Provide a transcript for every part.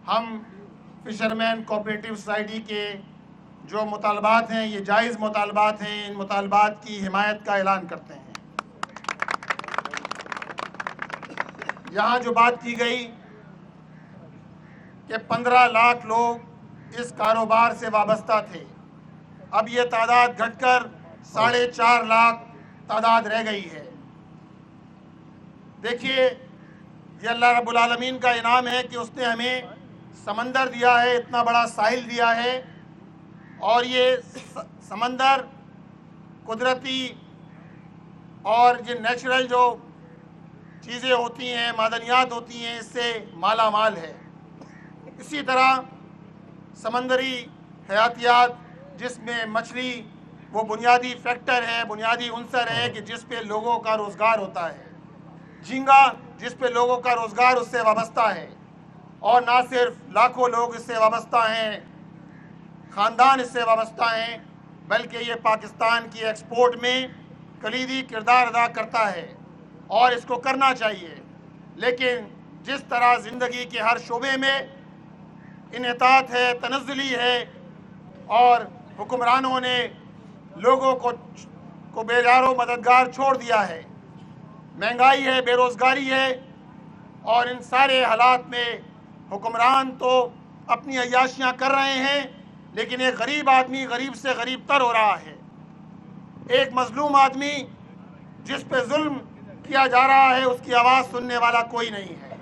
ہم fishermen cooperative society کے جو مطالبات ہیں یہ جائز مطالبات ہیں، ان مطالبات کی حمایت کا اعلان کرتے ہیں۔ یہاں جو بات کی گئی کہ 15 لاکھ لوگ اس کاروبار سے وابستہ تھے، اب یہ تعداد گھٹ کر 4.5 لاکھ تعداد رہ گئی ہے۔ دیکھیے، یہ اللہ رب العالمین کا انعام ہے کہ اس نے ہمیں سمندر دیا ہے، اتنا بڑا ساحل دیا ہے، اور یہ سمندر قدرتی اور یہ نیچرل جو چیزیں ہوتی ہیں، معدنیات ہوتی ہیں، اس سے مالا مال ہے۔ اسی طرح سمندری حیاتیات جس میں مچھلی وہ بنیادی فیکٹر ہے، بنیادی عنصر ہے کہ جس پہ لوگوں کا روزگار ہوتا ہے۔ جھینگا جس پہ لوگوں کا روزگار اس سے وابستہ ہے، اور نہ صرف لاکھوں لوگ اس سے وابستہ ہیں، خاندان اس سے وابستہ ہیں، بلکہ یہ پاکستان کی ایکسپورٹ میں کلیدی کردار ادا کرتا ہے اور اس کو کرنا چاہیے۔ لیکن جس طرح زندگی کے ہر شعبے میں انحطاط ہے، تنزلی ہے، اور حکمرانوں نے لوگوں کو بیزار و مددگار چھوڑ دیا ہے، مہنگائی ہے، بے روزگاری ہے، اور ان سارے حالات میں حکمران تو اپنی عیاشیاں کر رہے ہیں، لیکن ایک غریب آدمی غریب سے غریب تر ہو رہا ہے۔ ایک مظلوم آدمی جس پہ ظلم کیا جا رہا ہے، اس کی آواز سننے والا کوئی نہیں ہے۔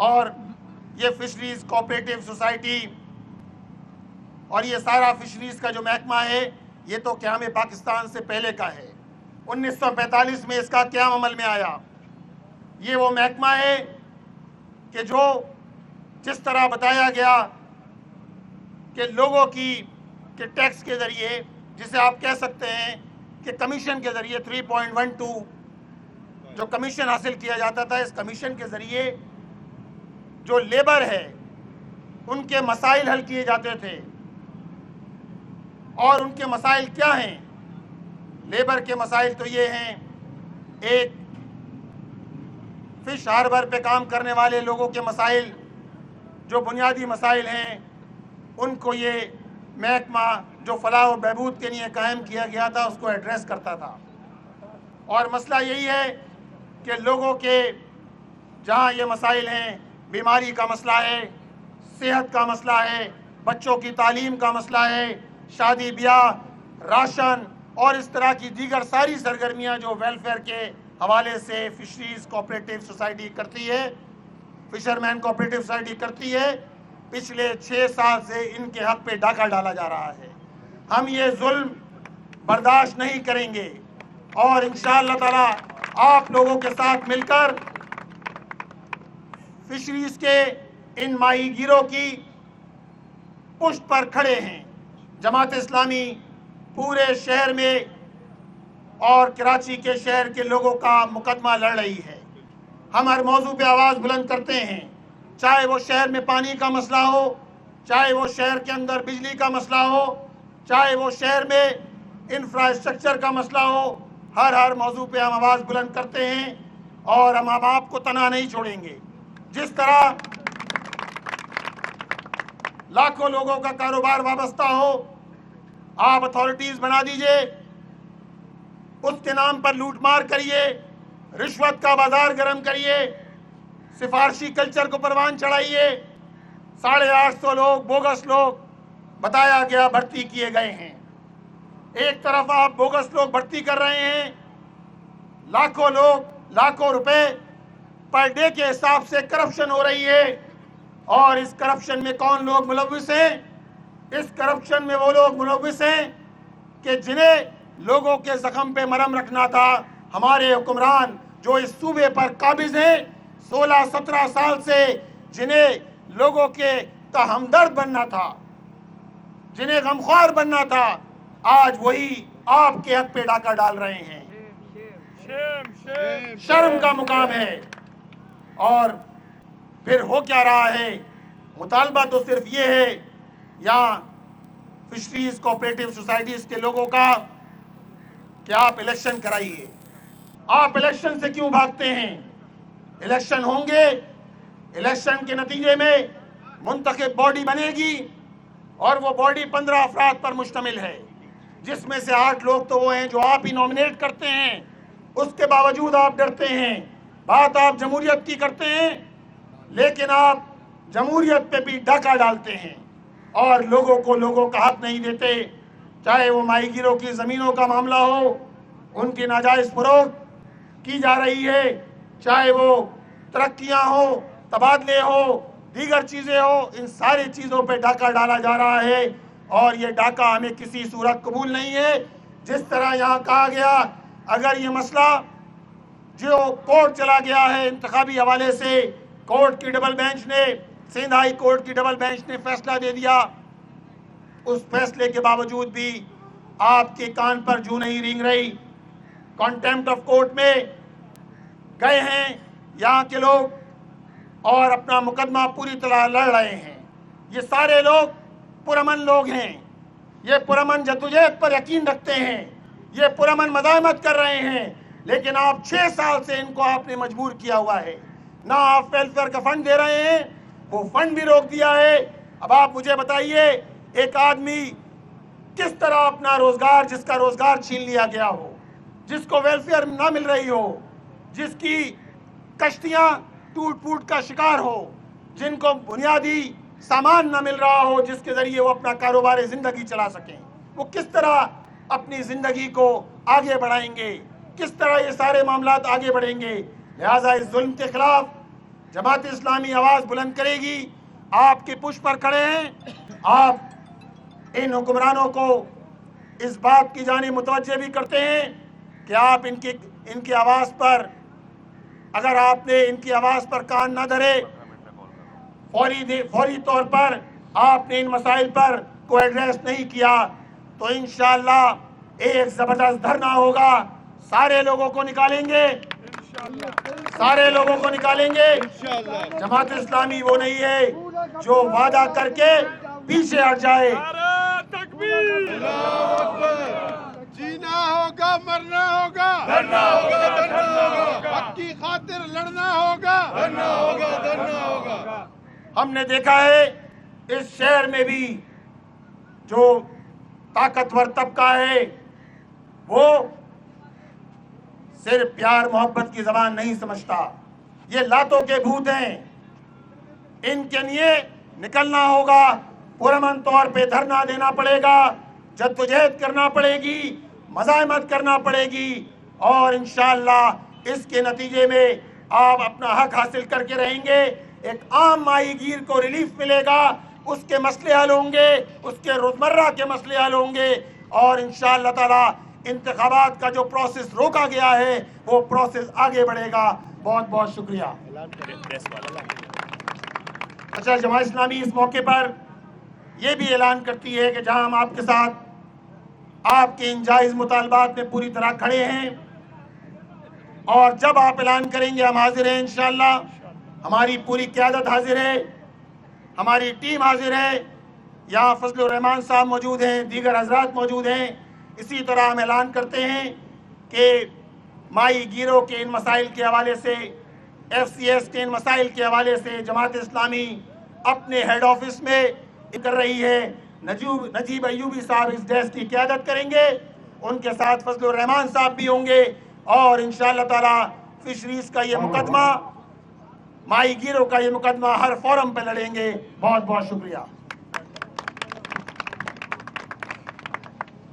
اور یہ فشریز کوآپریٹو سوسائٹی اور یہ سارا فشریز کا جو محکمہ ہے، یہ تو قیام پاکستان سے پہلے کا ہے۔ 1945 میں اس کا قیام عمل میں آیا۔ یہ وہ محکمہ ہے کہ جو جس طرح بتایا گیا کہ لوگوں کے ٹیکس کے ذریعے، جسے آپ کہہ سکتے ہیں کہ کمیشن کے ذریعے 3.12 جو کمیشن حاصل کیا جاتا تھا، اس کمیشن کے ذریعے جو لیبر ہے ان کے مسائل حل کیے جاتے تھے۔ اور ان کے مسائل کیا ہیں؟ لیبر کے مسائل تو یہ ہیں، ایک فش ہاربر پہ کام کرنے والے لوگوں کے مسائل، جو بنیادی مسائل ہیں، ان کو یہ محکمہ جو فلاح و بہبود کے لیے قائم کیا گیا تھا اس کو ایڈریس کرتا تھا۔ اور مسئلہ یہی ہے کہ لوگوں کے جہاں یہ مسائل ہیں، بیماری کا مسئلہ ہے، صحت کا مسئلہ ہے، بچوں کی تعلیم کا مسئلہ ہے، شادی بیاہ، راشن اور اس طرح کی دیگر ساری سرگرمیاں جو ویلفیئر کے حوالے سے فشریز کوآپریٹو سوسائٹی کرتی ہے، فشرمین کوآپریٹو سوسائٹی کرتی ہے، پچھلے 6 سال سے ان کے حق پہ ڈاکہ ڈالا جا رہا ہے۔ ہم یہ ظلم برداشت نہیں کریں گے، اور انشاءاللہ تعالی آپ لوگوں کے ساتھ مل کر فشریز کے ان ماہی گیروں کی پشت پر کھڑے ہیں۔ جماعت اسلامی پورے شہر میں اور کراچی کے شہر کے لوگوں کا مقدمہ لڑ رہی ہے۔ ہم ہر موضوع پہ آواز بلند کرتے ہیں، چاہے وہ شہر میں پانی کا مسئلہ ہو، چاہے وہ شہر کے اندر بجلی کا مسئلہ ہو، چاہے وہ شہر میں انفراسٹرکچر کا مسئلہ ہو، ہر موضوع پہ ہم آواز بلند کرتے ہیں، اور ہم آپ کو تنہا نہیں چھوڑیں گے۔ جس طرح لاکھوں لوگوں کا کاروبار وابستہ ہو، آپ اتھارٹیز بنا دیجئے، اس کے نام پر لوٹ مار کریے، رشوت کا بازار گرم کریے، سفارشی کلچر کو پروان چڑھائیے۔ 850 لوگ بوگس لوگ بتایا گیا بھرتی کیے گئے ہیں۔ ایک طرف آپ بوگس لوگ بھرتی کر رہے ہیں، لاکھوں لوگ لاکھوں روپے پر ڈے کے حساب سے کرپشن ہو رہی ہے، اور اس کرپشن میں کون لوگ ملوث ہیں؟ اس کرپشن میں وہ لوگ ملوث ہیں کہ جنہیں لوگوں کے زخم پہ مرہم رکھنا تھا۔ ہمارے حکمران جو اس صوبے پر قابض ہیں 16-17 سال سے، جنہیں لوگوں کے کا ہمدرد بننا تھا، جنہیں غمخوار بننا تھا، آج وہی آپ کے حق پہ ڈاکہ ڈال رہے ہیں۔ شرم کا مقام ہے۔ اور پھر ہو کیا رہا ہے؟ مطالبہ تو صرف یہ ہے یہاں فشریز کوآپریٹو سوسائٹیز کے لوگوں کا کہ آپ الیکشن کرائیے۔ آپ الیکشن سے کیوں بھاگتے ہیں؟ الیکشن ہوں گے، الیکشن کے نتیجے میں منتخب باڈی بنے گی اور وہ باڈی 15 افراد پر مشتمل ہے، جس میں سے 8 لوگ تو وہ ہیں جو آپ ہی نامنیٹ کرتے ہیں، اس کے باوجود آپ ڈرتے ہیں۔ بات آپ جمہوریت کی کرتے ہیں، لیکن آپ جمہوریت پہ بھی ڈاکہ ڈالتے ہیں اور لوگوں کا حق نہیں دیتے، چاہے وہ ماہی گیروں کی زمینوں کا معاملہ ہو، ان کی ناجائز فروخت کی جا رہی ہے، چاہے وہ ترقیاں ہو، تبادلے ہو، دیگر چیزیں ہو، ان ساری چیزوں پہ ڈاکہ ڈالا جا رہا ہے اور یہ ڈاکہ ہمیں کسی صورت قبول نہیں ہے۔ جس طرح یہاں کہا گیا، اگر یہ مسئلہ جو کورٹ چلا گیا ہے انتخابی حوالے سے، کورٹ کی ڈبل بینچ نے، سندھ ہائی کورٹ کی ڈبل بینچ نے فیصلہ دے دیا، اس فیصلے کے باوجود بھی آپ کے کان پر جوں نہیں رینگ رہی۔ کنٹیمپٹ آف کورٹ میں گئے ہیں یہاں کے لوگ اور اپنا مقدمہ پوری طرح لڑ رہے ہیں۔ یہ سارے لوگ پرامن لوگ ہیں، یہ پرامن جدوجہد پر یقین رکھتے ہیں، یہ پرامن مزاحمت کر رہے ہیں، لیکن آپ 6 سال سے ان کو آپ نے مجبور کیا ہوا ہے۔ نہ آپ ویلفیئر کا فنڈ دے رہے ہیں، وہ فنڈ بھی روک دیا ہے۔ اب آپ مجھے بتائیے، ایک آدمی کس طرح اپنا روزگار، جس کا روزگار چھین لیا گیا ہو، جس کو ویلفیئر نہ مل رہی ہو، جس کی کشتیاں ٹوٹ پھوٹ کا شکار ہو، جن کو بنیادی سامان نہ مل رہا ہو جس کے ذریعے وہ اپنا کاروبار زندگی چلا سکیں، وہ کس طرح اپنی زندگی کو آگے بڑھائیں گے، کس طرح یہ سارے معاملات آگے بڑھیں گے؟ لہٰذا اس ظلم کے خلاف جماعت اسلامی آواز بلند کرے گی۔ آپ کے پش پر کھڑے ہیں، آپ ان حکمرانوں کو اس بات کی جانب متوجہ بھی کرتے ہیں کہ آپ ان کی آواز پر، اگر آپ نے ان کی آواز پر کان نہ دھرے، فوری طور پر آپ نے ان مسائل پر کو ایڈریس نہیں کیا، تو انشاءاللہ ایک زبردست دھرنا ہوگا، سارے لوگوں کو نکالیں گے، سارے لوگوں کو نکالیں گے۔ جماعت اسلامی وہ نہیں ہے جو وعدہ کر کے پیچھے ہٹ جائے۔ جینا ہوگا، مرنا ہوگا، حق کی خاطر لڑنا ہوگا، ہم نے دیکھا ہے اس شہر میں بھی جو طاقتور طبقہ ہے وہ صرف پیار محبت کی زبان نہیں سمجھتا، یہ لاتوں کے بھوت ہیں، ان کے لیے نکلنا ہوگا، پرامن طور پہ دھرنا دینا پڑے گا، جدوجہد کرنا پڑے گی، مزاحمت کرنا پڑے گی، اور انشاءاللہ اس کے نتیجے میں آپ اپنا حق حاصل کر کے رہیں گے۔ ایک عام ماہی گیر کو ریلیف ملے گا، اس کے مسئلے حل ہوں گے، اس کے روزمرہ کے مسئلے حل ہوں گے، اور انشاءاللہ تعالی انتخابات کا جو پروسیس روکا گیا ہے وہ پروسیس آگے بڑھے گا۔ بہت بہت شکریہ۔ اچھا، جماعت اسلامی اس موقع پر یہ بھی اعلان کرتی ہے کہ جہاں ہم آپ کے ساتھ آپ کے ان جائز مطالبات میں پوری طرح کھڑے ہیں، اور جب آپ اعلان کریں گے ہم حاضر ہیں انشاءاللہ، ہماری پوری قیادت حاضر ہے، ہماری ٹیم حاضر ہے، یہاں فضل الرحمان صاحب موجود ہیں، دیگر حضرات موجود ہیں۔ اسی طرح ہم اعلان کرتے ہیں کہ ماہی گیروں کے ان مسائل کے حوالے سے، ایف سی ایس کے ان مسائل کے حوالے سے جماعت اسلامی اپنے ہیڈ آفس میں کر رہی ہے۔ نجیب ایوبی صاحب اس ڈیسک کی قیادت کریں گے، ان کے ساتھ فضل الرحمان صاحب بھی ہوں گے، اور انشاءاللہ تعالی فشریز کا یہ مقدمہ، ماہی گیروں کا یہ مقدمہ ہر فورم پہ لڑیں گے۔ بہت بہت شکریہ۔